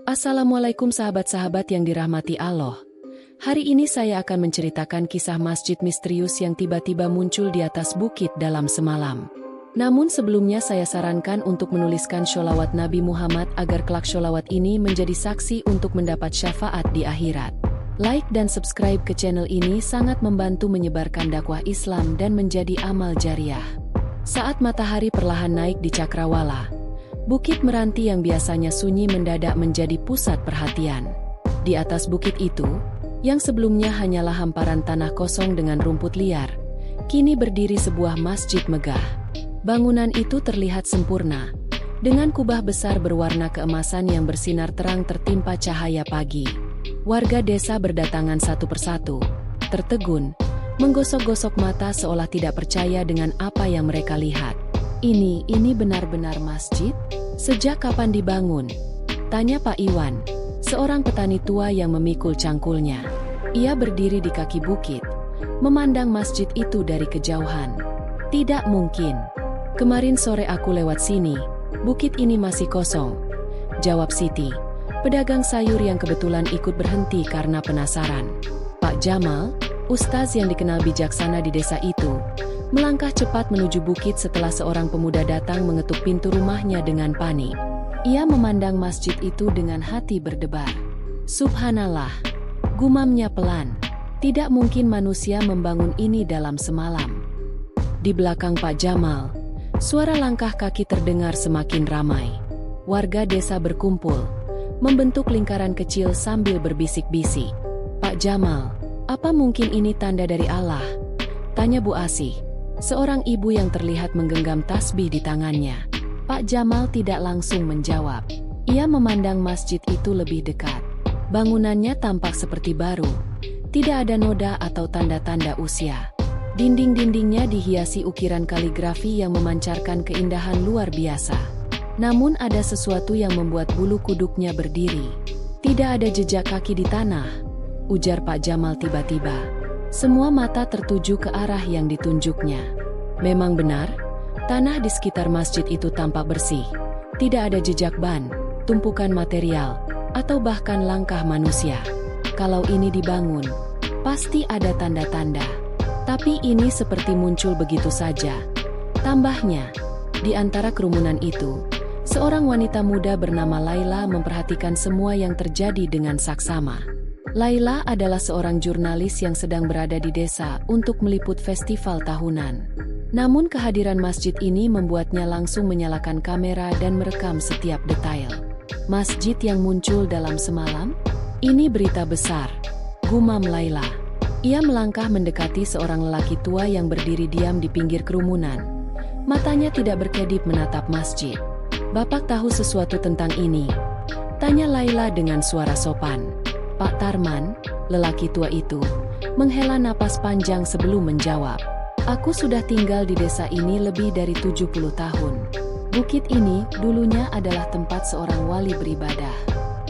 Assalamualaikum sahabat-sahabat yang dirahmati Allah. Hari ini saya akan menceritakan kisah masjid misterius yang tiba-tiba muncul di atas bukit dalam semalam. Namun sebelumnya saya sarankan untuk menuliskan sholawat Nabi Muhammad agar kelak sholawat ini menjadi saksi untuk mendapat syafaat di akhirat. Like dan subscribe ke channel ini sangat membantu menyebarkan dakwah Islam dan menjadi amal jariah. Saat matahari perlahan naik di Cakrawala, Bukit Meranti yang biasanya sunyi mendadak menjadi pusat perhatian. Di atas bukit itu, yang sebelumnya hanyalah hamparan tanah kosong dengan rumput liar, kini berdiri sebuah masjid megah. Bangunan itu terlihat sempurna, dengan kubah besar berwarna keemasan yang bersinar terang tertimpa cahaya pagi. Warga desa berdatangan satu persatu, tertegun, menggosok-gosok mata seolah tidak percaya dengan apa yang mereka lihat. Ini benar-benar masjid? Sejak kapan dibangun? Tanya Pak Iwan, seorang petani tua yang memikul cangkulnya. Ia berdiri di kaki bukit, memandang masjid itu dari kejauhan. Tidak mungkin. Kemarin sore aku lewat sini, bukit ini masih kosong. Jawab Siti, pedagang sayur yang kebetulan ikut berhenti karena penasaran. Pak Jamal, ustaz yang dikenal bijaksana di desa itu, melangkah cepat menuju bukit setelah seorang pemuda datang mengetuk pintu rumahnya dengan panik. Ia memandang masjid itu dengan hati berdebar. Subhanallah, gumamnya pelan. Tidak mungkin manusia membangun ini dalam semalam. Di belakang Pak Jamal, suara langkah kaki terdengar semakin ramai. Warga desa berkumpul, membentuk lingkaran kecil sambil berbisik-bisik. Pak Jamal, apa mungkin ini tanda dari Allah? Tanya Bu Asih, seorang ibu yang terlihat menggenggam tasbih di tangannya. Pak Jamal tidak langsung menjawab. Ia memandang masjid itu lebih dekat. Bangunannya tampak seperti baru. Tidak ada noda atau tanda-tanda usia. Dinding-dindingnya dihiasi ukiran kaligrafi yang memancarkan keindahan luar biasa. Namun ada sesuatu yang membuat bulu kuduknya berdiri. Tidak ada jejak kaki di tanah, ujar Pak Jamal tiba-tiba. Semua mata tertuju ke arah yang ditunjuknya. Memang benar, tanah di sekitar masjid itu tampak bersih. Tidak ada jejak ban, tumpukan material, atau bahkan langkah manusia. Kalau ini dibangun, pasti ada tanda-tanda. Tapi ini seperti muncul begitu saja. Tambahnya, di antara kerumunan itu, seorang wanita muda bernama Laila memperhatikan semua yang terjadi dengan saksama. Laila adalah seorang jurnalis yang sedang berada di desa untuk meliput festival tahunan. Namun kehadiran masjid ini membuatnya langsung menyalakan kamera dan merekam setiap detail. Masjid yang muncul dalam semalam? Ini berita besar, gumam Laila. Ia melangkah mendekati seorang lelaki tua yang berdiri diam di pinggir kerumunan. Matanya tidak berkedip menatap masjid. Bapak tahu sesuatu tentang ini? Tanya Laila dengan suara sopan. Pak Tarman, lelaki tua itu, menghela napas panjang sebelum menjawab. Aku sudah tinggal di desa ini lebih dari 70 tahun. Bukit ini dulunya adalah tempat seorang wali beribadah.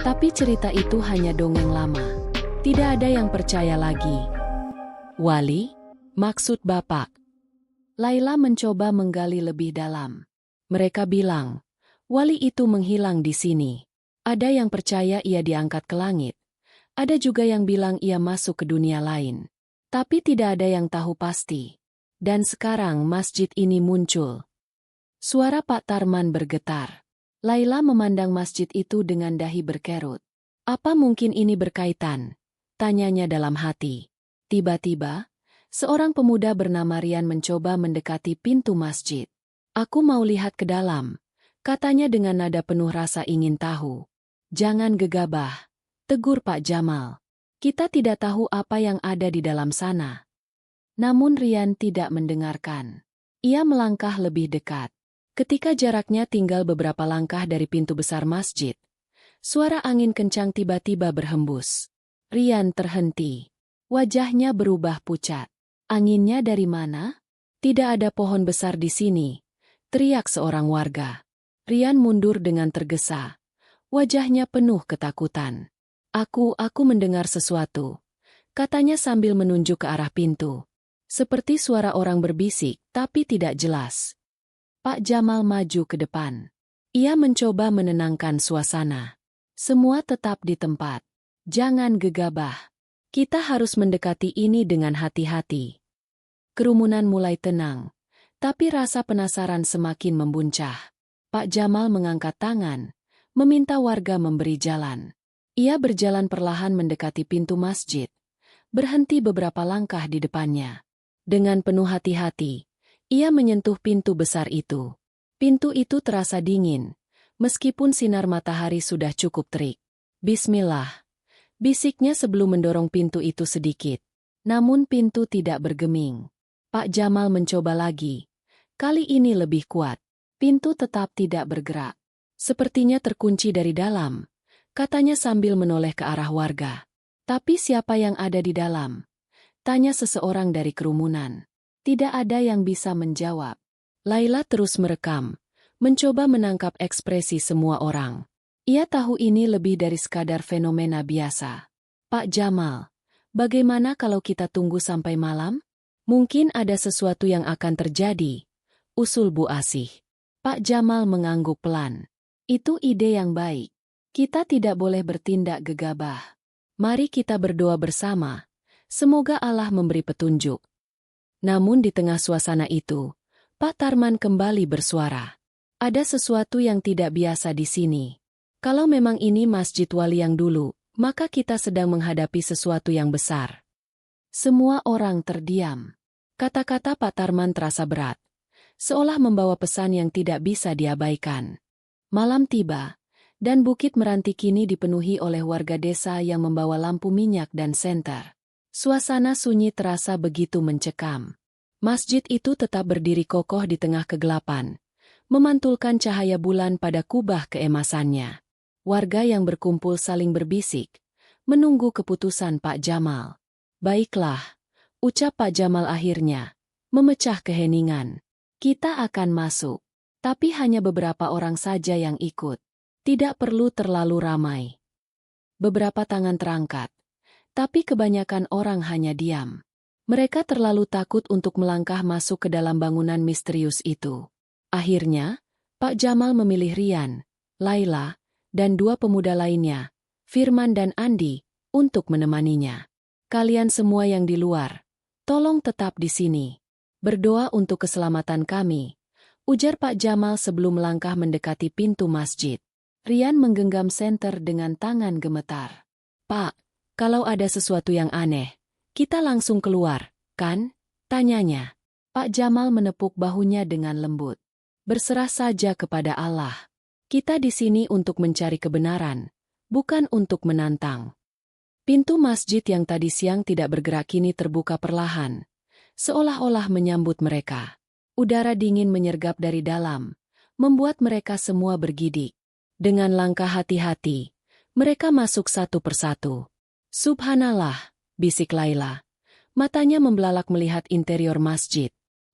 Tapi cerita itu hanya dongeng lama. Tidak ada yang percaya lagi. Wali? Maksud Bapak? Laila mencoba menggali lebih dalam. Mereka bilang, wali itu menghilang di sini. Ada yang percaya ia diangkat ke langit. Ada juga yang bilang ia masuk ke dunia lain. Tapi tidak ada yang tahu pasti. Dan sekarang masjid ini muncul. Suara Pak Tarman bergetar. Laila memandang masjid itu dengan dahi berkerut. Apa mungkin ini berkaitan? Tanyanya dalam hati. Tiba-tiba, seorang pemuda bernama Rian mencoba mendekati pintu masjid. Aku mau lihat ke dalam, katanya dengan nada penuh rasa ingin tahu. Jangan gegabah, tegur Pak Jamal. Kita tidak tahu apa yang ada di dalam sana. Namun Rian tidak mendengarkan. Ia melangkah lebih dekat. Ketika jaraknya tinggal beberapa langkah dari pintu besar masjid, suara angin kencang tiba-tiba berhembus. Rian terhenti. Wajahnya berubah pucat. Anginnya dari mana? Tidak ada pohon besar di sini, teriak seorang warga. Rian mundur dengan tergesa. Wajahnya penuh ketakutan. Aku mendengar sesuatu, katanya sambil menunjuk ke arah pintu. Seperti suara orang berbisik, tapi tidak jelas. Pak Jamal maju ke depan. Ia mencoba menenangkan suasana. Semua tetap di tempat. Jangan gegabah. Kita harus mendekati ini dengan hati-hati. Kerumunan mulai tenang, tapi rasa penasaran semakin membuncah. Pak Jamal mengangkat tangan, meminta warga memberi jalan. Ia berjalan perlahan mendekati pintu masjid, berhenti beberapa langkah di depannya. Dengan penuh hati-hati, ia menyentuh pintu besar itu. Pintu itu terasa dingin, meskipun sinar matahari sudah cukup terik. Bismillah, bisiknya sebelum mendorong pintu itu sedikit. Namun pintu tidak bergeming. Pak Jamal mencoba lagi. Kali ini lebih kuat. Pintu tetap tidak bergerak. Sepertinya terkunci dari dalam, katanya sambil menoleh ke arah warga. Tapi siapa yang ada di dalam? Tanya seseorang dari kerumunan. Tidak ada yang bisa menjawab. Laila terus merekam, mencoba menangkap ekspresi semua orang. Ia tahu ini lebih dari sekadar fenomena biasa. Pak Jamal, bagaimana kalau kita tunggu sampai malam? Mungkin ada sesuatu yang akan terjadi, usul Bu Asih. Pak Jamal mengangguk pelan. Itu ide yang baik. Kita tidak boleh bertindak gegabah. Mari kita berdoa bersama. Semoga Allah memberi petunjuk. Namun di tengah suasana itu, Pak Tarman kembali bersuara. Ada sesuatu yang tidak biasa di sini. Kalau memang ini Masjid Wali yang dulu, maka kita sedang menghadapi sesuatu yang besar. Semua orang terdiam. Kata-kata Pak Tarman terasa berat, seolah membawa pesan yang tidak bisa diabaikan. Malam tiba, dan Bukit Meranti kini dipenuhi oleh warga desa yang membawa lampu minyak dan senter. Suasana sunyi terasa begitu mencekam. Masjid itu tetap berdiri kokoh di tengah kegelapan, memantulkan cahaya bulan pada kubah keemasannya. Warga yang berkumpul saling berbisik, menunggu keputusan Pak Jamal. Baiklah, ucap Pak Jamal akhirnya, memecah keheningan. Kita akan masuk, tapi hanya beberapa orang saja yang ikut. Tidak perlu terlalu ramai. Beberapa tangan terangkat, tapi kebanyakan orang hanya diam. Mereka terlalu takut untuk melangkah masuk ke dalam bangunan misterius itu. Akhirnya, Pak Jamal memilih Rian, Laila, dan dua pemuda lainnya, Firman dan Andi, untuk menemaninya. Kalian semua yang di luar, tolong tetap di sini. Berdoa untuk keselamatan kami, ujar Pak Jamal sebelum melangkah mendekati pintu masjid. Rian menggenggam senter dengan tangan gemetar. Pak, kalau ada sesuatu yang aneh, kita langsung keluar, kan? Tanyanya. Pak Jamal menepuk bahunya dengan lembut. Berserah saja kepada Allah. Kita di sini untuk mencari kebenaran, bukan untuk menantang. Pintu masjid yang tadi siang tidak bergerak kini terbuka perlahan, seolah-olah menyambut mereka. Udara dingin menyergap dari dalam, membuat mereka semua bergidik. Dengan langkah hati-hati, mereka masuk satu persatu. Subhanallah, bisik Laila. Matanya membelalak melihat interior masjid.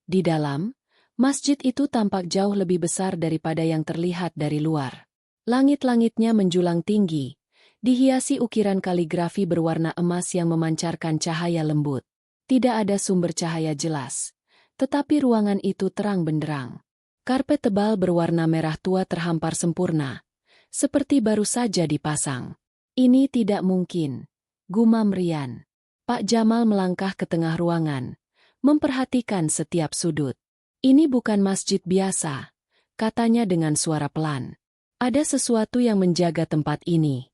Di dalam, masjid itu tampak jauh lebih besar daripada yang terlihat dari luar. Langit-langitnya menjulang tinggi, dihiasi ukiran kaligrafi berwarna emas yang memancarkan cahaya lembut. Tidak ada sumber cahaya jelas, tetapi ruangan itu terang benderang. Karpet tebal berwarna merah tua terhampar sempurna, seperti baru saja dipasang. Ini tidak mungkin, gumam Rian. Pak Jamal melangkah ke tengah ruangan, memperhatikan setiap sudut. Ini bukan masjid biasa, katanya dengan suara pelan. Ada sesuatu yang menjaga tempat ini.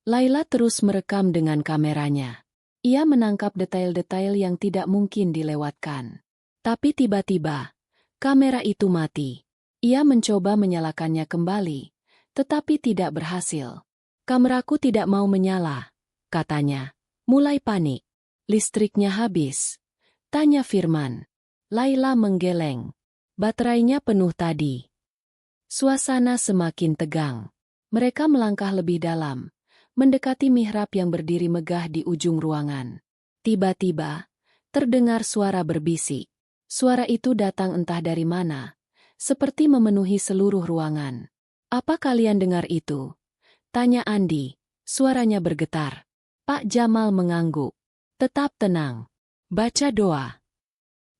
Laila terus merekam dengan kameranya. Ia menangkap detail-detail yang tidak mungkin dilewatkan. Tapi tiba-tiba, kamera itu mati. Ia mencoba menyalakannya kembali, tetapi tidak berhasil. Kameraku tidak mau menyala, katanya. Mulai panik. Listriknya habis. Tanya Firman. Laila menggeleng. Baterainya penuh tadi. Suasana semakin tegang. Mereka melangkah lebih dalam, mendekati mihrab yang berdiri megah di ujung ruangan. Tiba-tiba, terdengar suara berbisik. Suara itu datang entah dari mana, seperti memenuhi seluruh ruangan. Apa kalian dengar itu? Tanya Andi. Suaranya bergetar. Pak Jamal mengangguk. Tetap tenang. Baca doa.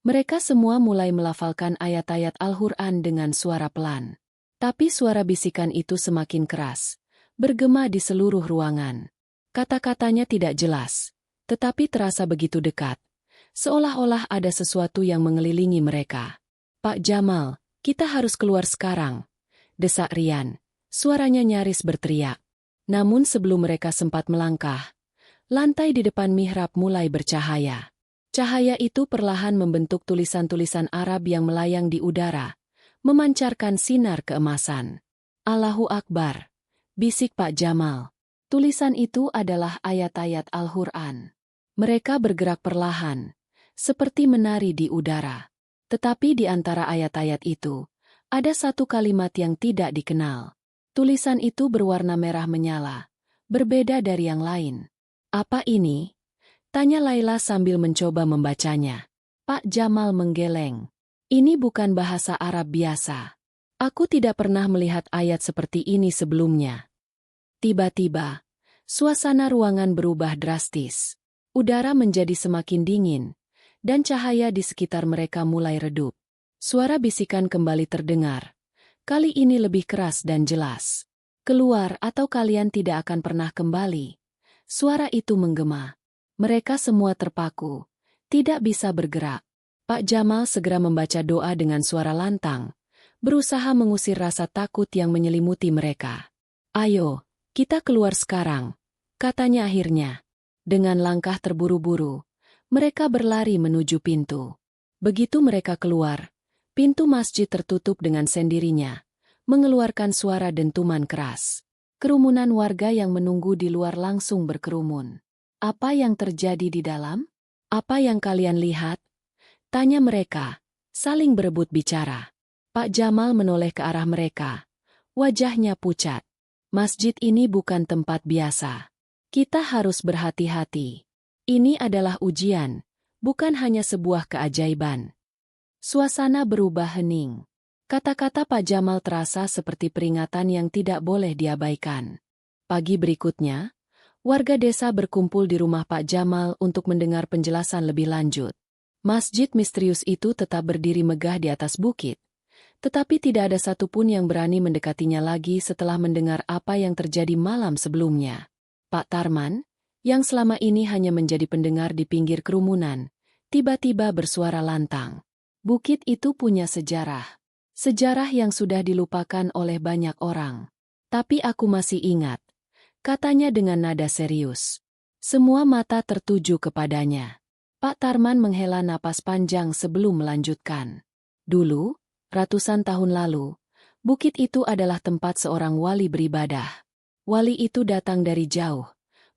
Mereka semua mulai melafalkan ayat-ayat Al-Quran dengan suara pelan. Tapi suara bisikan itu semakin keras, bergema di seluruh ruangan. Kata-katanya tidak jelas, tetapi terasa begitu dekat, seolah-olah ada sesuatu yang mengelilingi mereka. "Pak Jamal, kita harus keluar sekarang," desak Rian. Suaranya nyaris berteriak. Namun sebelum mereka sempat melangkah, lantai di depan mihrab mulai bercahaya. Cahaya itu perlahan membentuk tulisan-tulisan Arab yang melayang di udara, memancarkan sinar keemasan. "Allahu Akbar," bisik Pak Jamal. Tulisan itu adalah ayat-ayat Al-Quran. Mereka bergerak perlahan, seperti menari di udara. Tetapi di antara ayat-ayat itu, ada satu kalimat yang tidak dikenal. Tulisan itu berwarna merah menyala, berbeda dari yang lain. "Apa ini?" tanya Laila sambil mencoba membacanya. Pak Jamal menggeleng. "Ini bukan bahasa Arab biasa. Aku tidak pernah melihat ayat seperti ini sebelumnya." Tiba-tiba, suasana ruangan berubah drastis. Udara menjadi semakin dingin, dan cahaya di sekitar mereka mulai redup. Suara bisikan kembali terdengar. Kali ini lebih keras dan jelas. "Keluar atau kalian tidak akan pernah kembali." Suara itu menggema. Mereka semua terpaku, tidak bisa bergerak. Pak Jamal segera membaca doa dengan suara lantang, berusaha mengusir rasa takut yang menyelimuti mereka. "Ayo, kita keluar sekarang," katanya akhirnya. Dengan langkah terburu-buru, mereka berlari menuju pintu. Begitu mereka keluar, pintu masjid tertutup dengan sendirinya, mengeluarkan suara dentuman keras. Kerumunan warga yang menunggu di luar langsung berkerumun. "Apa yang terjadi di dalam? Apa yang kalian lihat?" tanya mereka, saling berebut bicara. Pak Jamal menoleh ke arah mereka. Wajahnya pucat. "Masjid ini bukan tempat biasa. Kita harus berhati-hati. Ini adalah ujian, bukan hanya sebuah keajaiban." Suasana berubah hening. Kata-kata Pak Jamal terasa seperti peringatan yang tidak boleh diabaikan. Pagi berikutnya, warga desa berkumpul di rumah Pak Jamal untuk mendengar penjelasan lebih lanjut. Masjid misterius itu tetap berdiri megah di atas bukit, tetapi tidak ada satupun yang berani mendekatinya lagi setelah mendengar apa yang terjadi malam sebelumnya. Pak Tarman, yang selama ini hanya menjadi pendengar di pinggir kerumunan, tiba-tiba bersuara lantang. "Bukit itu punya sejarah. Sejarah yang sudah dilupakan oleh banyak orang. Tapi aku masih ingat," katanya dengan nada serius. Semua mata tertuju kepadanya. Pak Tarman menghela napas panjang sebelum melanjutkan. "Dulu, ratusan tahun lalu, bukit itu adalah tempat seorang wali beribadah. Wali itu datang dari jauh,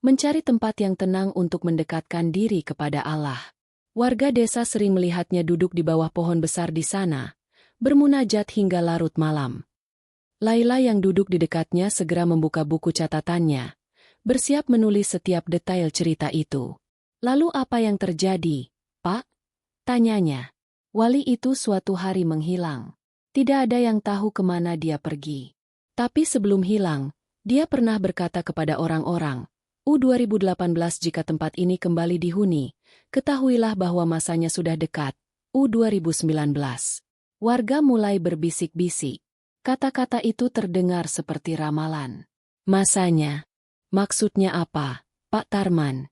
mencari tempat yang tenang untuk mendekatkan diri kepada Allah. Warga desa sering melihatnya duduk di bawah pohon besar di sana, bermunajat hingga larut malam." Laila yang duduk di dekatnya segera membuka buku catatannya, bersiap menulis setiap detail cerita itu. "Lalu apa yang terjadi, Pak?" tanyanya. "Wali itu suatu hari menghilang. Tidak ada yang tahu kemana dia pergi. Tapi sebelum hilang, dia pernah berkata kepada orang-orang, 2018 jika tempat ini kembali dihuni, ketahuilah bahwa masanya sudah dekat, 2019. Warga mulai berbisik-bisik. Kata-kata itu terdengar seperti ramalan. "Masanya? Maksudnya apa, Pak Tarman?"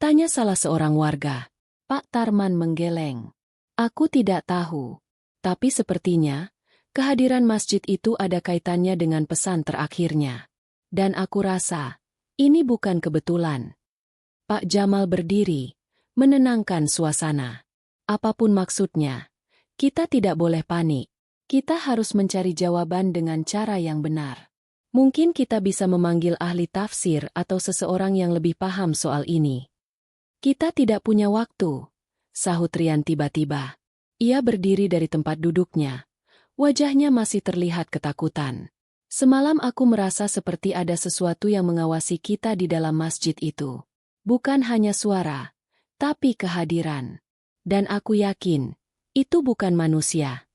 tanya salah seorang warga. Pak Tarman menggeleng. "Aku tidak tahu. Tapi sepertinya, kehadiran masjid itu ada kaitannya dengan pesan terakhirnya. Dan aku rasa, ini bukan kebetulan." Pak Jamal berdiri, menenangkan suasana. "Apapun maksudnya, kita tidak boleh panik. Kita harus mencari jawaban dengan cara yang benar. Mungkin kita bisa memanggil ahli tafsir atau seseorang yang lebih paham soal ini." "Kita tidak punya waktu," sahut Rian tiba-tiba. Ia berdiri dari tempat duduknya. Wajahnya masih terlihat ketakutan. "Semalam aku merasa seperti ada sesuatu yang mengawasi kita di dalam masjid itu. Bukan hanya suara, tapi kehadiran. Dan aku yakin, itu bukan manusia."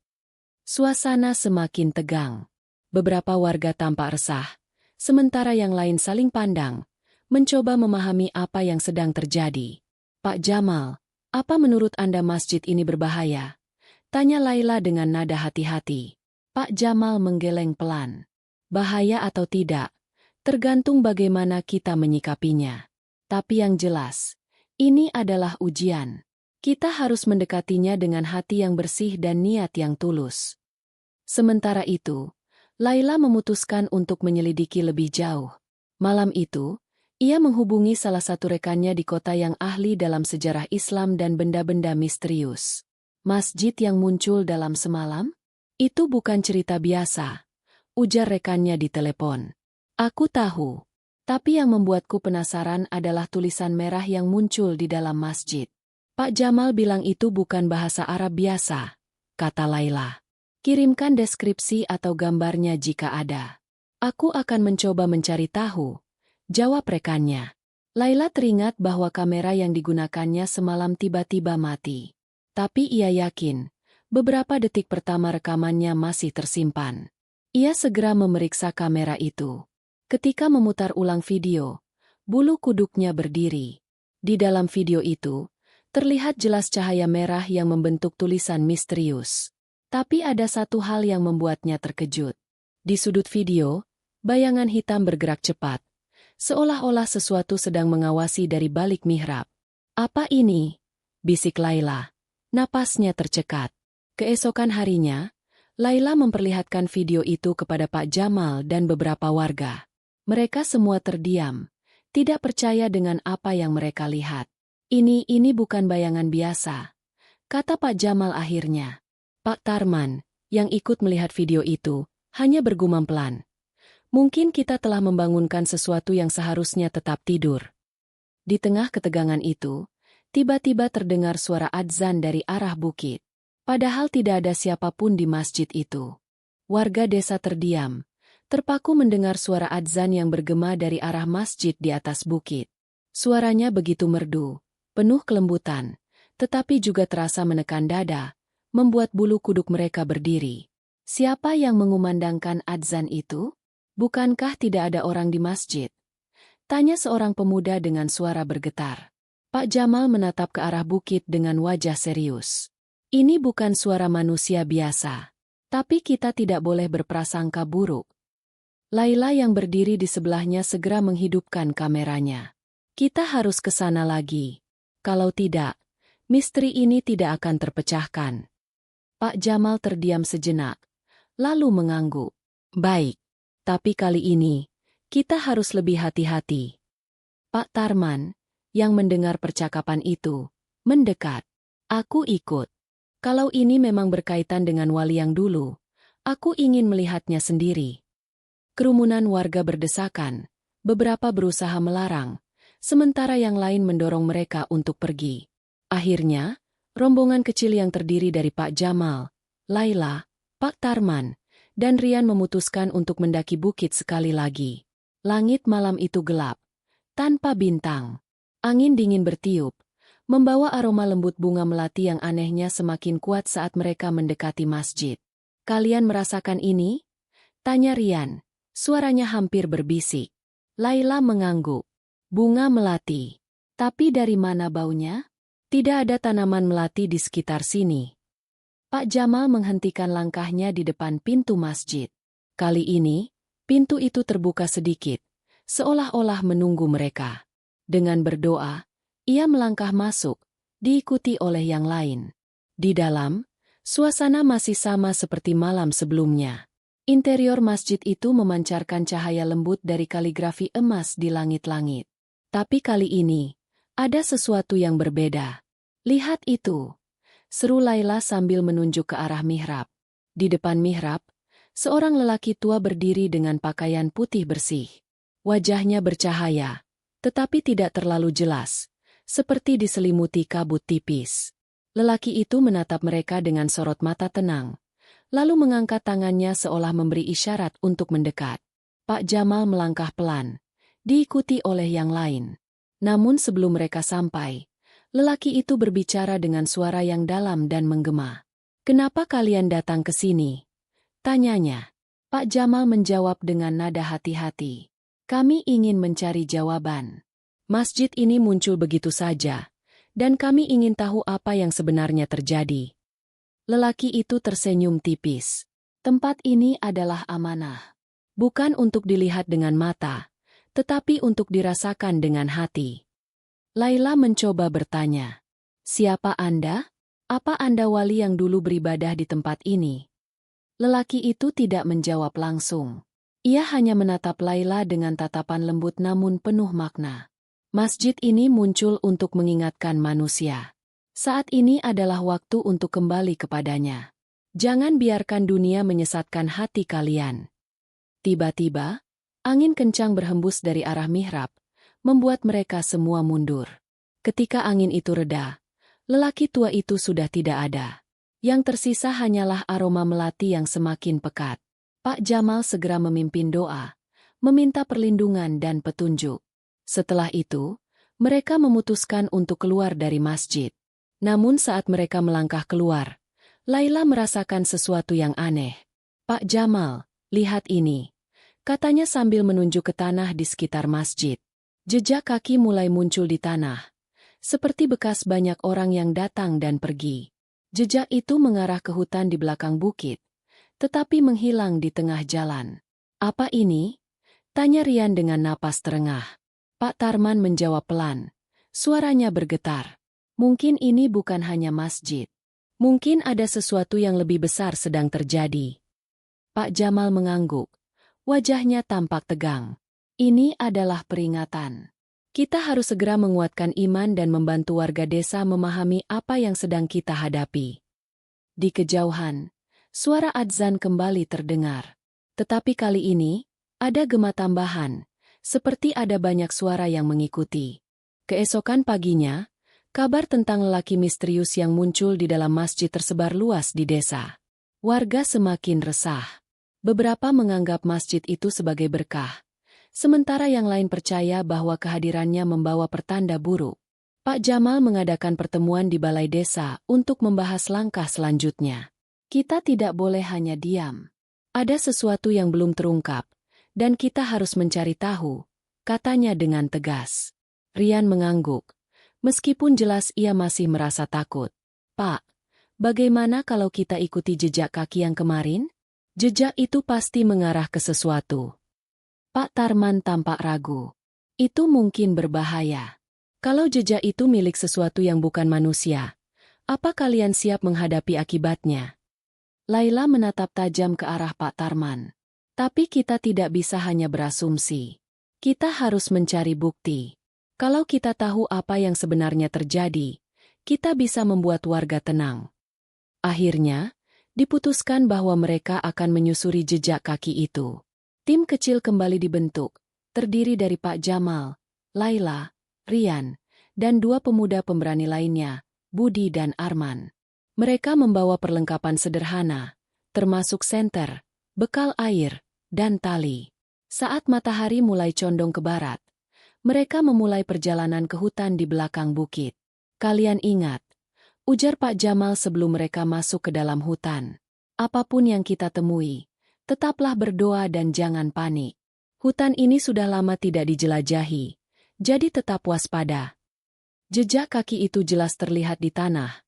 Suasana semakin tegang. Beberapa warga tampak resah, sementara yang lain saling pandang, mencoba memahami apa yang sedang terjadi. "Pak Jamal, apa menurut Anda masjid ini berbahaya?" tanya Laila dengan nada hati-hati. Pak Jamal menggeleng pelan. "Bahaya atau tidak, Tergantung bagaimana kita menyikapinya. Tapi yang jelas, ini adalah ujian. Kita harus mendekatinya dengan hati yang bersih dan niat yang tulus. Sementara itu, Laila memutuskan untuk menyelidiki lebih jauh. Malam itu, ia menghubungi salah satu rekannya di kota yang ahli dalam sejarah Islam dan benda-benda misterius. Masjid yang muncul dalam semalam? Itu bukan cerita biasa, ujar rekannya di telepon. Aku tahu, tapi yang membuatku penasaran adalah tulisan merah yang muncul di dalam masjid. Pak Jamal bilang itu bukan bahasa Arab biasa, kata Laila. Kirimkan deskripsi atau gambarnya jika ada. Aku akan mencoba mencari tahu, jawab rekannya. Laila teringat bahwa kamera yang digunakannya semalam tiba-tiba mati. Tapi ia yakin, beberapa detik pertama rekamannya masih tersimpan. Ia segera memeriksa kamera itu. Ketika memutar ulang video, bulu kuduknya berdiri. Di dalam video itu, terlihat jelas cahaya merah yang membentuk tulisan misterius. Tapi ada satu hal yang membuatnya terkejut. Di sudut video, bayangan hitam bergerak cepat, seolah-olah sesuatu sedang mengawasi dari balik mihrab. Apa ini? Bisik Laila. Napasnya tercekat. Keesokan harinya, Laila memperlihatkan video itu kepada Pak Jamal dan beberapa warga. Mereka semua terdiam, tidak percaya dengan apa yang mereka lihat. Ini bukan bayangan biasa, kata Pak Jamal akhirnya. Pak Tarman, yang ikut melihat video itu, hanya bergumam pelan. Mungkin kita telah membangunkan sesuatu yang seharusnya tetap tidur. Di tengah ketegangan itu, tiba-tiba terdengar suara adzan dari arah bukit. Padahal tidak ada siapapun di masjid itu. Warga desa terdiam, terpaku mendengar suara adzan yang bergema dari arah masjid di atas bukit. Suaranya begitu merdu, penuh kelembutan, tetapi juga terasa menekan dada, membuat bulu kuduk mereka berdiri. Siapa yang mengumandangkan adzan itu? Bukankah tidak ada orang di masjid? Tanya seorang pemuda dengan suara bergetar. Pak Jamal menatap ke arah bukit dengan wajah serius. Ini bukan suara manusia biasa. Tapi kita tidak boleh berprasangka buruk. Laila yang berdiri di sebelahnya segera menghidupkan kameranya. Kita harus ke sana lagi. Kalau tidak, misteri ini tidak akan terpecahkan. Pak Jamal terdiam sejenak, lalu mengangguk. Baik, tapi kali ini, kita harus lebih hati-hati. Pak Tarman, yang mendengar percakapan itu, mendekat. Aku ikut. Kalau ini memang berkaitan dengan wali yang dulu, aku ingin melihatnya sendiri. Kerumunan warga berdesakan, beberapa berusaha melarang, sementara yang lain mendorong mereka untuk pergi. Akhirnya, rombongan kecil yang terdiri dari Pak Jamal, Laila, Pak Tarman, dan Rian memutuskan untuk mendaki bukit sekali lagi. Langit malam itu gelap, tanpa bintang. Angin dingin bertiup, membawa aroma lembut bunga melati yang anehnya semakin kuat saat mereka mendekati masjid. Kalian merasakan ini? Tanya Rian, suaranya hampir berbisik. Laila mengangguk. Bunga melati. Tapi dari mana baunya? Tidak ada tanaman melati di sekitar sini. Pak Jamal menghentikan langkahnya di depan pintu masjid. Kali ini, pintu itu terbuka sedikit, seolah-olah menunggu mereka. Dengan berdoa, ia melangkah masuk, diikuti oleh yang lain. Di dalam, suasana masih sama seperti malam sebelumnya. Interior masjid itu memancarkan cahaya lembut dari kaligrafi emas di langit-langit. Tapi kali ini, ada sesuatu yang berbeda. Lihat itu, seru Laila sambil menunjuk ke arah mihrab. Di depan mihrab, seorang lelaki tua berdiri dengan pakaian putih bersih. Wajahnya bercahaya, tetapi tidak terlalu jelas, seperti diselimuti kabut tipis. Lelaki itu menatap mereka dengan sorot mata tenang, lalu mengangkat tangannya seolah memberi isyarat untuk mendekat. Pak Jamal melangkah pelan, diikuti oleh yang lain. Namun sebelum mereka sampai, lelaki itu berbicara dengan suara yang dalam dan menggema. "Kenapa kalian datang ke sini?" tanyanya. Pak Jamal menjawab dengan nada hati-hati. "Kami ingin mencari jawaban. Masjid ini muncul begitu saja, dan kami ingin tahu apa yang sebenarnya terjadi." Lelaki itu tersenyum tipis. "Tempat ini adalah amanah. Bukan untuk dilihat dengan mata, tetapi untuk dirasakan dengan hati. Laila mencoba bertanya, "Siapa Anda? Apa Anda wali yang dulu beribadah di tempat ini?" Lelaki itu tidak menjawab langsung. Ia hanya menatap Laila dengan tatapan lembut namun penuh makna. Masjid ini muncul untuk mengingatkan manusia. Saat ini adalah waktu untuk kembali kepadanya. Jangan biarkan dunia menyesatkan hati kalian. Tiba-tiba, angin kencang berhembus dari arah mihrab, membuat mereka semua mundur. Ketika angin itu reda, lelaki tua itu sudah tidak ada. Yang tersisa hanyalah aroma melati yang semakin pekat. Pak Jamal segera memimpin doa, meminta perlindungan dan petunjuk. Setelah itu, mereka memutuskan untuk keluar dari masjid. Namun saat mereka melangkah keluar, Laila merasakan sesuatu yang aneh. "Pak Jamal, lihat ini," katanya sambil menunjuk ke tanah di sekitar masjid. Jejak kaki mulai muncul di tanah, seperti bekas banyak orang yang datang dan pergi. Jejak itu mengarah ke hutan di belakang bukit, tetapi menghilang di tengah jalan. "Apa ini?" tanya Rian dengan napas terengah. Pak Tarman menjawab pelan. Suaranya bergetar. "Mungkin ini bukan hanya masjid. Mungkin ada sesuatu yang lebih besar sedang terjadi." Pak Jamal mengangguk. Wajahnya tampak tegang. "Ini adalah peringatan. Kita harus segera menguatkan iman dan membantu warga desa memahami apa yang sedang kita hadapi." Di kejauhan, suara adzan kembali terdengar. Tetapi kali ini, ada gema tambahan, seperti ada banyak suara yang mengikuti. Keesokan paginya, kabar tentang lelaki misterius yang muncul di dalam masjid tersebar luas di desa. Warga semakin resah. Beberapa menganggap masjid itu sebagai berkah, sementara yang lain percaya bahwa kehadirannya membawa pertanda buruk. Pak Jamal mengadakan pertemuan di balai desa untuk membahas langkah selanjutnya. "Kita tidak boleh hanya diam. Ada sesuatu yang belum terungkap, dan kita harus mencari tahu," katanya dengan tegas. Rian mengangguk. Meskipun jelas ia masih merasa takut. "Pak, bagaimana kalau kita ikuti jejak kaki yang kemarin? Jejak itu pasti mengarah ke sesuatu." Pak Tarman tampak ragu. "Itu mungkin berbahaya. Kalau jejak itu milik sesuatu yang bukan manusia, apa kalian siap menghadapi akibatnya?" Laila menatap tajam ke arah Pak Tarman. "Tapi kita tidak bisa hanya berasumsi. Kita harus mencari bukti. Kalau kita tahu apa yang sebenarnya terjadi, kita bisa membuat warga tenang." Akhirnya, diputuskan bahwa mereka akan menyusuri jejak kaki itu. Tim kecil kembali dibentuk, terdiri dari Pak Jamal, Laila, Rian, dan dua pemuda pemberani lainnya, Budi dan Arman. Mereka membawa perlengkapan sederhana, termasuk senter, bekal air, dan tali. Saat matahari mulai condong ke barat, mereka memulai perjalanan ke hutan di belakang bukit. "Kalian ingat," ujar Pak Jamal sebelum mereka masuk ke dalam hutan. "Apapun yang kita temui, tetaplah berdoa dan jangan panik. Hutan ini sudah lama tidak dijelajahi, jadi tetap waspada." Jejak kaki itu jelas terlihat di tanah,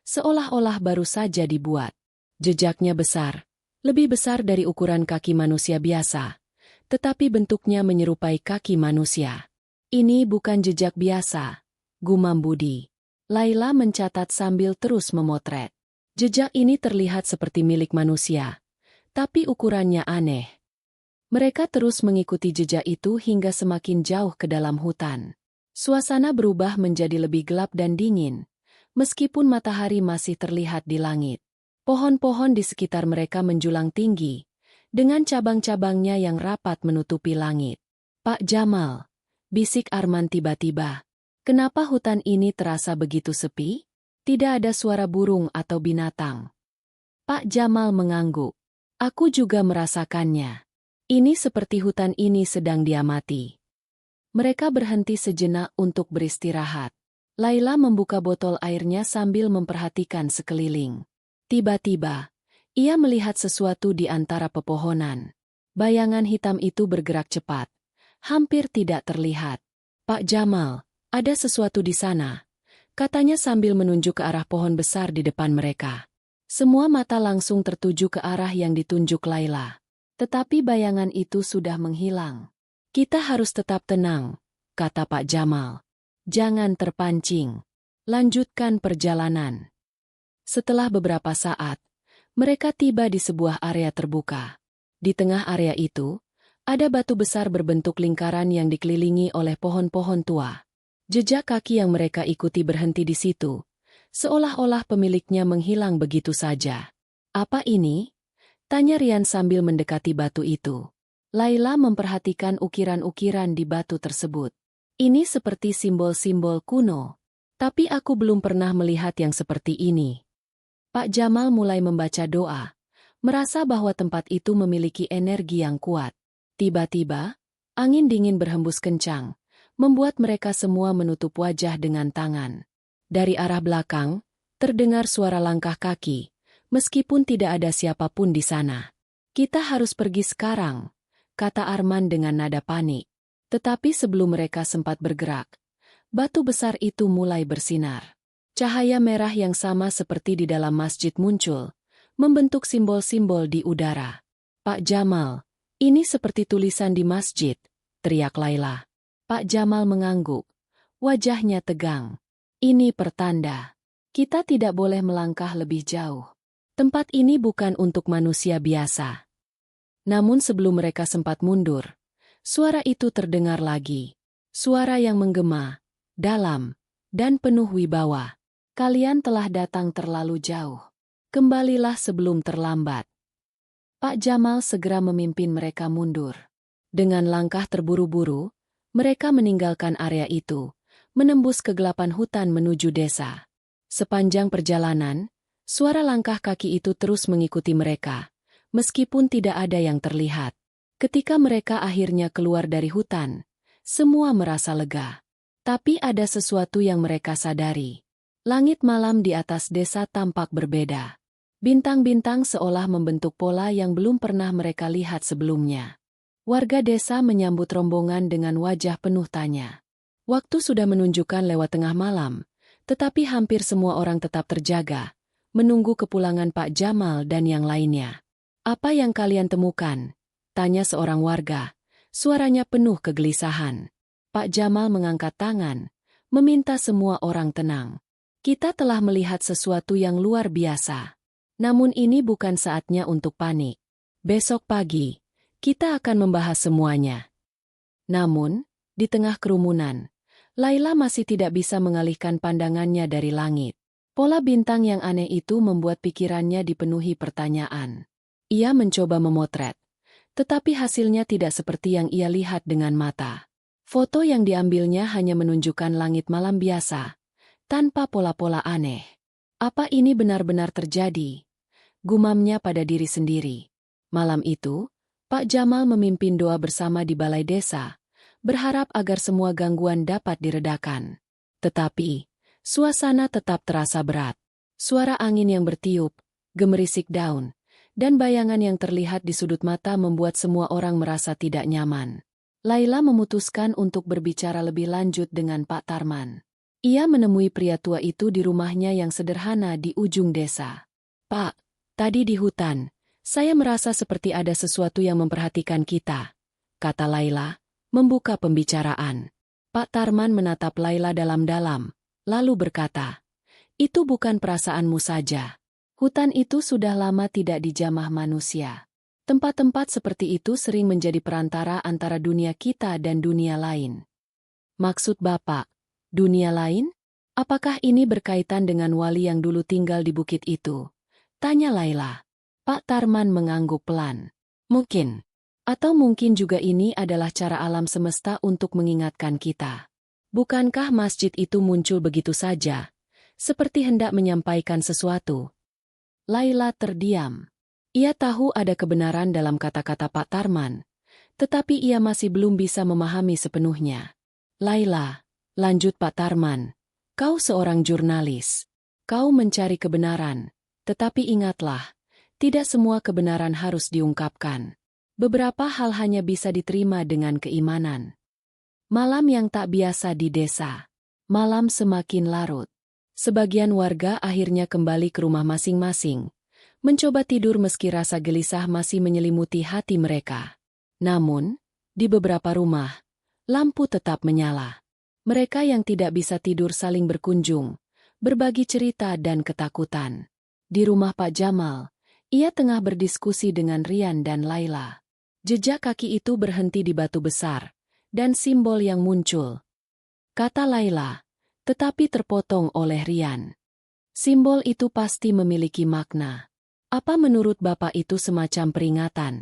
seolah-olah baru saja dibuat. Jejaknya besar, lebih besar dari ukuran kaki manusia biasa, tetapi bentuknya menyerupai kaki manusia. "Ini bukan jejak biasa," gumam Budi. Laila mencatat sambil terus memotret. "Jejak ini terlihat seperti milik manusia, tapi ukurannya aneh." Mereka terus mengikuti jejak itu hingga semakin jauh ke dalam hutan. Suasana berubah menjadi lebih gelap dan dingin, meskipun matahari masih terlihat di langit. Pohon-pohon di sekitar mereka menjulang tinggi, dengan cabang-cabangnya yang rapat menutupi langit. "Pak Jamal," bisik Arman tiba-tiba, "kenapa hutan ini terasa begitu sepi? Tidak ada suara burung atau binatang." Pak Jamal mengangguk. "Aku juga merasakannya. Ini seperti hutan ini sedang diamati." Mereka berhenti sejenak untuk beristirahat. Laila membuka botol airnya sambil memperhatikan sekeliling. Tiba-tiba, ia melihat sesuatu di antara pepohonan. Bayangan hitam itu bergerak cepat, hampir tidak terlihat. "Pak Jamal, ada sesuatu di sana," katanya sambil menunjuk ke arah pohon besar di depan mereka. Semua mata langsung tertuju ke arah yang ditunjuk Laila. Tetapi bayangan itu sudah menghilang. Kita harus tetap tenang, kata Pak Jamal. Jangan terpancing. Lanjutkan perjalanan. Setelah beberapa saat, mereka tiba di sebuah area terbuka. Di tengah area itu, ada batu besar berbentuk lingkaran yang dikelilingi oleh pohon-pohon tua. Jejak kaki yang mereka ikuti berhenti di situ, seolah-olah pemiliknya menghilang begitu saja. Apa ini? Tanya Rian sambil mendekati batu itu. Laila memperhatikan ukiran-ukiran di batu tersebut. Ini seperti simbol-simbol kuno. Tapi aku belum pernah melihat yang seperti ini. Pak Jamal mulai membaca doa, merasa bahwa tempat itu memiliki energi yang kuat. Tiba-tiba, angin dingin berhembus kencang, membuat mereka semua menutup wajah dengan tangan. Dari arah belakang, terdengar suara langkah kaki, meskipun tidak ada siapapun di sana. Kita harus pergi sekarang, kata Arman dengan nada panik. Tetapi sebelum mereka sempat bergerak, batu besar itu mulai bersinar. Cahaya merah yang sama seperti di dalam masjid muncul, membentuk simbol-simbol di udara. Pak Jamal, ini seperti tulisan di masjid, teriak Laila. Pak Jamal mengangguk, wajahnya tegang. Ini pertanda. Kita tidak boleh melangkah lebih jauh. Tempat ini bukan untuk manusia biasa. Namun sebelum mereka sempat mundur, suara itu terdengar lagi. Suara yang menggema, dalam, dan penuh wibawa. Kalian telah datang terlalu jauh. Kembalilah sebelum terlambat. Pak Jamal segera memimpin mereka mundur. Dengan langkah terburu-buru, mereka meninggalkan area itu, menembus kegelapan hutan menuju desa. Sepanjang perjalanan, suara langkah kaki itu terus mengikuti mereka, meskipun tidak ada yang terlihat. Ketika mereka akhirnya keluar dari hutan, semua merasa lega. Tapi ada sesuatu yang mereka sadari. Langit malam di atas desa tampak berbeda. Bintang-bintang seolah membentuk pola yang belum pernah mereka lihat sebelumnya. Warga desa menyambut rombongan dengan wajah penuh tanya. Waktu sudah menunjukkan lewat tengah malam, tetapi hampir semua orang tetap terjaga, menunggu kepulangan Pak Jamal dan yang lainnya. Apa yang kalian temukan? Tanya seorang warga, suaranya penuh kegelisahan. Pak Jamal mengangkat tangan, meminta semua orang tenang. Kita telah melihat sesuatu yang luar biasa. Namun ini bukan saatnya untuk panik. Besok pagi, kita akan membahas semuanya. Namun, di tengah kerumunan, Laila masih tidak bisa mengalihkan pandangannya dari langit. Pola bintang yang aneh itu membuat pikirannya dipenuhi pertanyaan. Ia mencoba memotret, tetapi hasilnya tidak seperti yang ia lihat dengan mata. Foto yang diambilnya hanya menunjukkan langit malam biasa, tanpa pola-pola aneh. Apa ini benar-benar terjadi? Gumamnya pada diri sendiri. Malam itu, Pak Jamal memimpin doa bersama di balai desa, berharap agar semua gangguan dapat diredakan. Tetapi, suasana tetap terasa berat. Suara angin yang bertiup, gemerisik daun, dan bayangan yang terlihat di sudut mata membuat semua orang merasa tidak nyaman. Laila memutuskan untuk berbicara lebih lanjut dengan Pak Tarman. Ia menemui pria tua itu di rumahnya yang sederhana di ujung desa. Pak, tadi di hutan, saya merasa seperti ada sesuatu yang memperhatikan kita, kata Laila, membuka pembicaraan. Pak Tarman menatap Laila dalam-dalam, lalu berkata, itu bukan perasaanmu saja. Hutan itu sudah lama tidak dijamah manusia. Tempat-tempat seperti itu sering menjadi perantara antara dunia kita dan dunia lain. Maksud Bapak, dunia lain? Apakah ini berkaitan dengan wali yang dulu tinggal di bukit itu? Tanya Laila. Pak Tarman mengangguk pelan. Mungkin. Atau mungkin juga ini adalah cara alam semesta untuk mengingatkan kita. Bukankah masjid itu muncul begitu saja, seperti hendak menyampaikan sesuatu? Laila terdiam. Ia tahu ada kebenaran dalam kata-kata Pak Tarman, tetapi ia masih belum bisa memahami sepenuhnya. Laila, lanjut Pak Tarman, kau seorang jurnalis. Kau mencari kebenaran, tetapi ingatlah, tidak semua kebenaran harus diungkapkan. Beberapa hal hanya bisa diterima dengan keimanan. Malam yang tak biasa di desa. Malam semakin larut. Sebagian warga akhirnya kembali ke rumah masing-masing, mencoba tidur meski rasa gelisah masih menyelimuti hati mereka. Namun, Di beberapa rumah, lampu tetap menyala. Mereka yang tidak bisa tidur saling berkunjung, berbagi cerita dan ketakutan. Di rumah Pak Jamal, ia tengah berdiskusi dengan Rian dan Laila. Jejak kaki itu berhenti di batu besar, dan simbol yang muncul. Kata Laila, tetapi terpotong oleh Rian. Simbol itu pasti memiliki makna. Apa menurut Bapak itu semacam peringatan?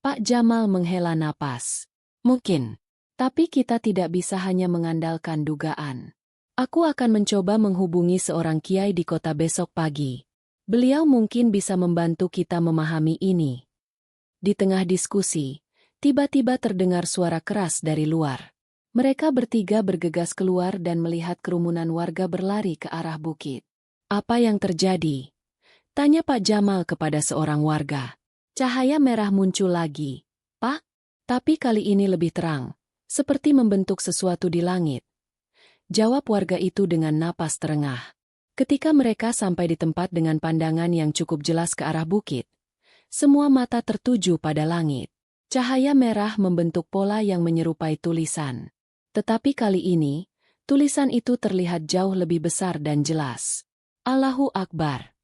Pak Jamal menghela napas. Mungkin. Tapi kita tidak bisa hanya mengandalkan dugaan. Aku akan mencoba menghubungi seorang kiai di kota besok pagi. Beliau mungkin bisa membantu kita memahami ini. Di tengah diskusi, tiba-tiba terdengar suara keras dari luar. Mereka bertiga bergegas keluar dan melihat kerumunan warga berlari ke arah bukit. Apa yang terjadi? Tanya Pak Jamal kepada seorang warga. Cahaya merah muncul lagi. Pak, tapi kali ini lebih terang, seperti membentuk sesuatu di langit. Jawab warga itu dengan napas terengah. Ketika mereka sampai di tempat dengan pandangan yang cukup jelas ke arah bukit, semua mata tertuju pada langit. Cahaya merah membentuk pola yang menyerupai tulisan. Tetapi kali ini, tulisan itu terlihat jauh lebih besar dan jelas. Allahu Akbar.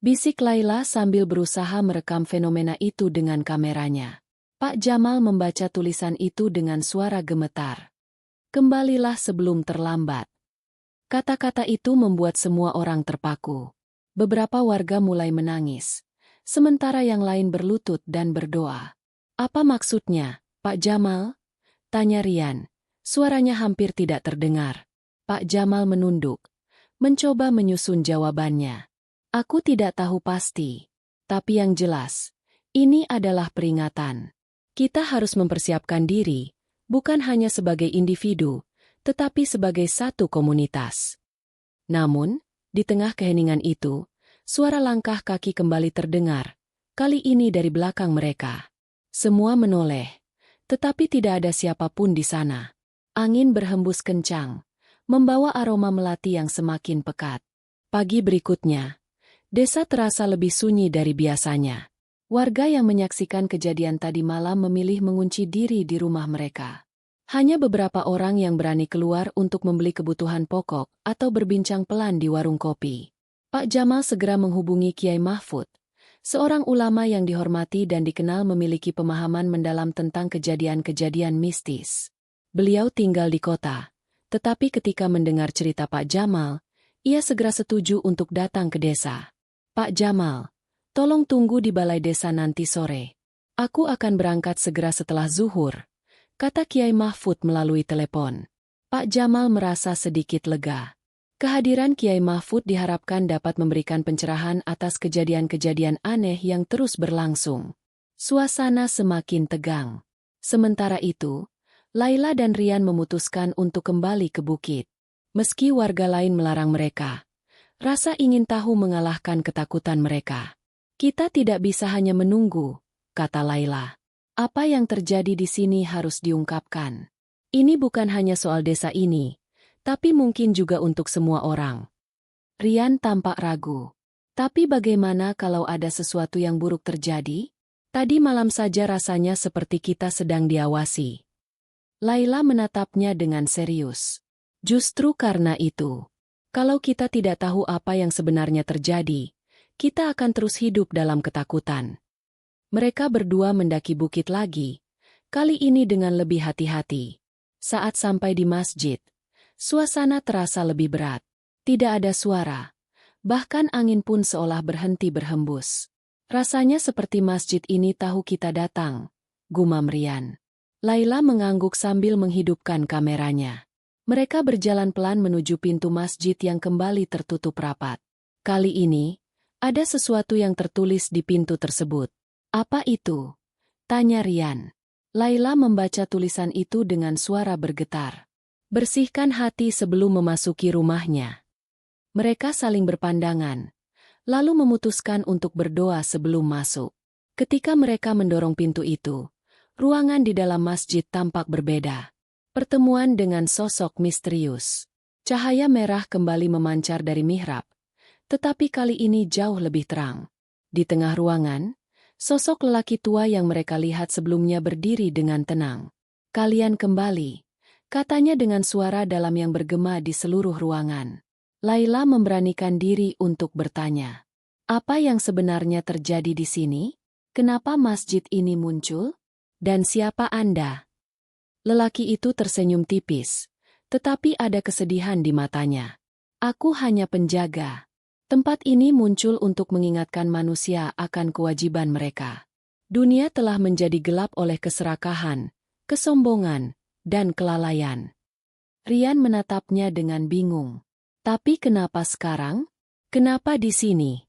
Bisik Laila sambil berusaha merekam fenomena itu dengan kameranya. Pak Jamal membaca tulisan itu dengan suara gemetar. Kembalilah sebelum terlambat. Kata-kata itu membuat semua orang terpaku. Beberapa warga mulai menangis, sementara yang lain berlutut dan berdoa. Apa maksudnya, Pak Jamal? Tanya Rian. Suaranya hampir tidak terdengar. Pak Jamal menunduk, mencoba menyusun jawabannya. Aku tidak tahu pasti, tapi yang jelas, ini adalah peringatan. Kita harus mempersiapkan diri, bukan hanya sebagai individu, tetapi sebagai satu komunitas. Namun, di tengah keheningan itu, suara langkah kaki kembali terdengar, kali ini dari belakang mereka. Semua menoleh, tetapi tidak ada siapapun di sana. Angin berhembus kencang, membawa aroma melati yang semakin pekat. Pagi berikutnya, desa terasa lebih sunyi dari biasanya. Warga yang menyaksikan kejadian tadi malam memilih mengunci diri di rumah mereka. Hanya beberapa orang yang berani keluar untuk membeli kebutuhan pokok atau berbincang pelan di warung kopi. Pak Jamal segera menghubungi Kiai Mahfud, seorang ulama yang dihormati dan dikenal memiliki pemahaman mendalam tentang kejadian-kejadian mistis. Beliau tinggal di kota, tetapi ketika mendengar cerita Pak Jamal, ia segera setuju untuk datang ke desa. Pak Jamal, tolong tunggu di balai desa nanti sore. Aku akan berangkat segera setelah zuhur, kata Kiai Mahfud melalui telepon. Pak Jamal merasa sedikit lega. Kehadiran Kiai Mahfud diharapkan dapat memberikan pencerahan atas kejadian-kejadian aneh yang terus berlangsung. Suasana semakin tegang. Sementara itu, Laila dan Rian memutuskan untuk kembali ke bukit. Meski warga lain melarang mereka, rasa ingin tahu mengalahkan ketakutan mereka. Kita tidak bisa hanya menunggu, kata Laila. Apa yang terjadi di sini harus diungkapkan. Ini bukan hanya soal desa ini, tapi mungkin juga untuk semua orang. Rian tampak ragu. Tapi bagaimana kalau ada sesuatu yang buruk terjadi? Tadi malam saja rasanya seperti kita sedang diawasi. Laila menatapnya dengan serius. Justru karena itu, kalau kita tidak tahu apa yang sebenarnya terjadi, kita akan terus hidup dalam ketakutan. Mereka berdua mendaki bukit lagi, kali ini dengan lebih hati-hati. Saat sampai di masjid, suasana terasa lebih berat. Tidak ada suara, bahkan angin pun seolah berhenti berhembus. Rasanya seperti masjid ini tahu kita datang, gumam Rian. Laila mengangguk sambil menghidupkan kameranya. Mereka berjalan pelan menuju pintu masjid yang kembali tertutup rapat. Kali ini, ada sesuatu yang tertulis di pintu tersebut. Apa itu? Tanya Rian. Laila membaca tulisan itu dengan suara bergetar. Bersihkan hati sebelum memasuki rumahnya. Mereka saling berpandangan, lalu memutuskan untuk berdoa sebelum masuk. Ketika mereka mendorong pintu itu, ruangan di dalam masjid tampak berbeda. Pertemuan dengan sosok misterius. Cahaya merah kembali memancar dari mihrab, tetapi kali ini jauh lebih terang. Di tengah ruangan, Sosok lelaki tua yang mereka lihat sebelumnya berdiri dengan tenang. "Kalian kembali," katanya dengan suara dalam yang bergema di seluruh ruangan. Laila memberanikan diri untuk bertanya. "Apa yang sebenarnya terjadi di sini? Kenapa masjid ini muncul? Dan siapa Anda?" Lelaki itu tersenyum tipis, tetapi ada kesedihan di matanya. "Aku hanya penjaga. Tempat ini muncul untuk mengingatkan manusia akan kewajiban mereka. Dunia telah menjadi gelap oleh keserakahan, kesombongan, dan kelalaian." Rian menatapnya dengan bingung. "Tapi kenapa sekarang? Kenapa di sini?"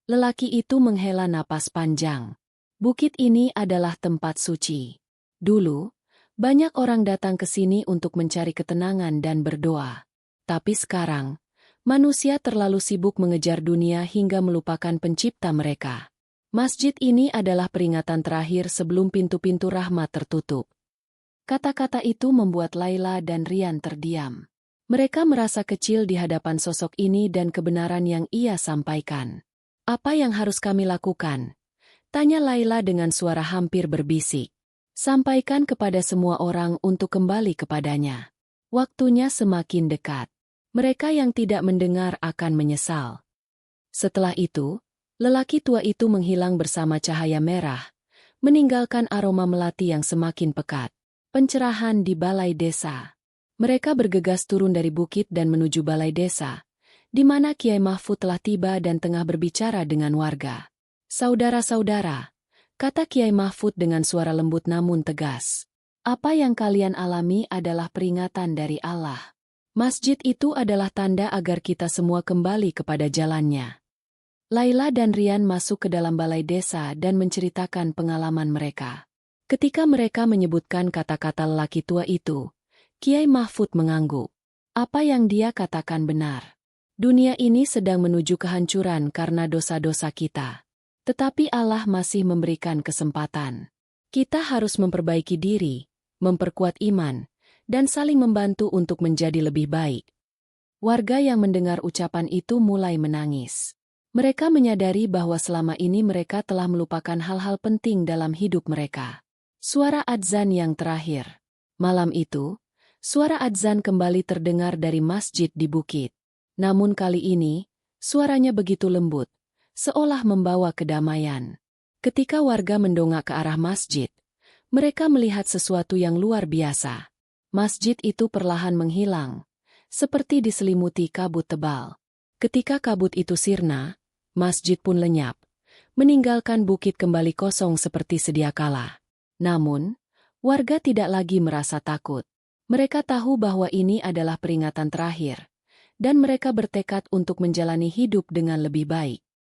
Lelaki itu menghela napas panjang. "Bukit ini adalah tempat suci. Dulu, banyak orang datang ke sini untuk mencari ketenangan dan berdoa. Tapi sekarang, manusia terlalu sibuk mengejar dunia hingga melupakan pencipta mereka. Masjid ini adalah peringatan terakhir sebelum pintu-pintu rahmat tertutup." Kata-kata itu membuat Laila dan Rian terdiam. Mereka merasa kecil di hadapan sosok ini dan kebenaran yang ia sampaikan. "Apa yang harus kami lakukan?" tanya Laila dengan suara hampir berbisik. "Sampaikan kepada semua orang untuk kembali kepadanya. Waktunya semakin dekat. Mereka yang tidak mendengar akan menyesal." Setelah itu, lelaki tua itu menghilang bersama cahaya merah, meninggalkan aroma melati yang semakin pekat. Pencerahan di balai desa. Mereka bergegas turun dari bukit dan menuju balai desa, di mana Kiai Mahfud telah tiba dan tengah berbicara dengan warga. "Saudara-saudara," kata Kiai Mahfud dengan suara lembut namun tegas. "Apa yang kalian alami adalah peringatan dari Allah. Masjid itu adalah tanda agar kita semua kembali kepada jalannya." Laila dan Rian masuk ke dalam balai desa dan menceritakan pengalaman mereka. Ketika mereka menyebutkan kata-kata lelaki tua itu, Kiai Mahfud mengangguk. Apa yang dia katakan benar. Dunia ini sedang menuju kehancuran karena dosa-dosa kita. Tetapi Allah masih memberikan kesempatan. Kita harus memperbaiki diri, memperkuat iman, dan saling membantu untuk menjadi lebih baik. Warga yang mendengar ucapan itu mulai menangis. Mereka menyadari bahwa selama ini mereka telah melupakan hal-hal penting dalam hidup mereka. Suara adzan yang terakhir. Malam itu, suara adzan kembali terdengar dari masjid di bukit. Namun kali ini, suaranya begitu lembut, seolah membawa kedamaian. Ketika warga mendongak ke arah masjid, mereka melihat sesuatu yang luar biasa. Masjid itu perlahan menghilang, seperti diselimuti kabut tebal. Ketika kabut itu sirna, masjid pun lenyap, meninggalkan bukit kembali kosong seperti sedia kala. Namun, warga tidak lagi merasa takut. Mereka tahu bahwa ini adalah peringatan terakhir, dan mereka bertekad untuk menjalani hidup dengan lebih baik.